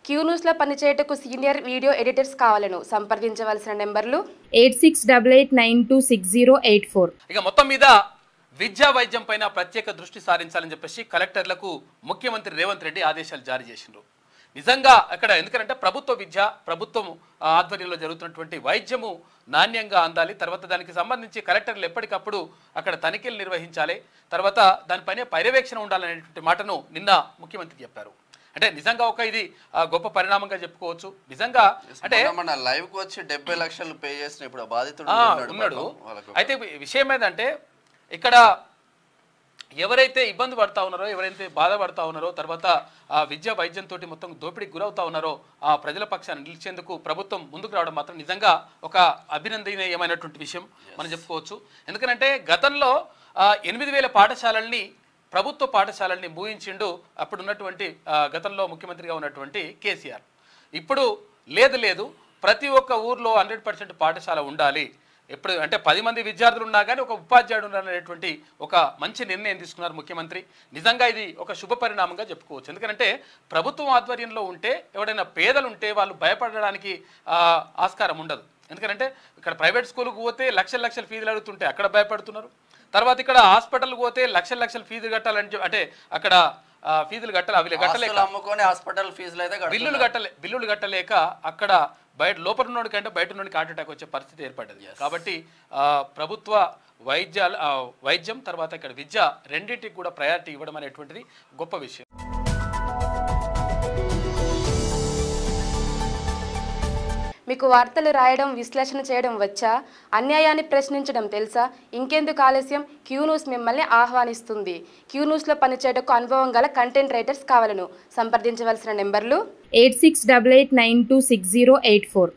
Q news లో పనిచేయటకు senior video editors కావాలను సంప్రదించవలసిన నెంబర్లు 8688926084. ఇక మొత్తం మీద విద్యా వైద్యం పైన ప్రత్యేక దృష్టి సారించాలని చెప్పేసి కలెక్టర్లకు ముఖ్యమంత్రి రేవంత్ రెడ్డి ఆదేశాలు జారీ చేసిండ్రు. నిజంగా అక్కడ ఎందుకంటే ప్రభుత్వ విద్య ప్రభుత్వం ఆధ్వర్యంలో జరుగుతున్నటువంటి వైద్యము నాణ్యంగా అందాలి. తర్వాత దానికి సంబంధించి కలెక్టర్లు ఎప్పటికప్పుడు అక్కడ తనిఖీలు నిర్వహించాలి. తర్వాత దానిపైన పర్యవేక్షణ ఉండాలనేటువంటి మాటను నిన్న ముఖ్యమంత్రి చెప్పారు. అంటే నిజంగా ఒక ఇది గొప్ప పరిణామంగా చెప్పుకోవచ్చు. నిజంగా అంటే మన లైవ్ కు వచ్చి 70 లక్షలు పే చేసిన ఇప్పుడు బాధితుడు ఉన్నాడు. అయితే విషయం ఏంటంటే ఇక్కడ ఎవరైతే ఇబ్బంది పడతా ఉన్నారో, ఎవరైతే బాధపడతా ఉన్నారో, తర్వాత విద్యా వైద్యంతో మొత్తం దోపిడీకి గురవుతా ఉన్నారో ఆ ప్రజల పక్షాన్ని నిలిచేందుకు ప్రభుత్వం ముందుకు రావడం మాత్రం నిజంగా ఒక అభినందనీయమైనటువంటి విషయం మనం చెప్పుకోవచ్చు. ఎందుకంటే గతంలో 8,000 పాఠశాలల్ని ప్రభుత్వ పాఠశాలల్ని మూయించిండు అప్పుడున్నటువంటి గతంలో ముఖ్యమంత్రిగా ఉన్నటువంటి కేసీఆర్. ఇప్పుడు లేదు ప్రతి ఒక్క ఊర్లో 100% పాఠశాల ఉండాలి. ఎప్పుడు అంటే 10 మంది విద్యార్థులు ఉన్నా కానీ ఒక ఉపాధ్యాయుడు ఉండాలనేటువంటి ఒక మంచి నిర్ణయం తీసుకున్నారు ముఖ్యమంత్రి. నిజంగా ఇది ఒక శుభ పరిణామంగా చెప్పుకోవచ్చు. ఎందుకంటే ప్రభుత్వం ఆధ్వర్యంలో ఉంటే ఎవరైనా పేదలు ఉంటే వాళ్ళు భయపడడానికి ఆస్కారం ఉండదు. ఎందుకంటే ఇక్కడ ప్రైవేట్ స్కూల్కి పోతే లక్షల ఫీజులు అడుగుతుంటే అక్కడ భయపడుతున్నారు. తర్వాత ఇక్కడ హాస్పిటల్కి పోతే లక్షల ఫీజులు కట్టాలని అంటే అక్కడ ఫీజులు కట్టాలి, అవి కట్టలేక హాస్పిటల్ ఫీజులు అయితే బిల్లులు కట్టలేక అక్కడ బయట లోపల ఉన్నోడి కంటే బయట ఉన్నోడికి హార్ట్ అటాక్ వచ్చే పరిస్థితి ఏర్పడ్డది. కాబట్టి ప్రభుత్వ వైద్యం తర్వాత ఇక్కడ విద్య రెండింటికి కూడా ప్రయారిటీ ఇవ్వడం అనేటువంటిది గొప్ప విషయం. మీకు వార్తలు రాయడం విశ్లేషణ చేయడం వచ్చా? అన్యాయాన్ని ప్రశ్నించడం తెలుసా? ఇంకెందుకు ఆలస్యం? క్యూ న్యూస్ మిమ్మల్ని ఆహ్వానిస్తుంది. క్యూ న్యూస్లో పనిచేయటకు అనుభవం గల కంటెంట్ రైటర్స్ కావాలను సంప్రదించవలసిన నెంబర్లు 8688926084.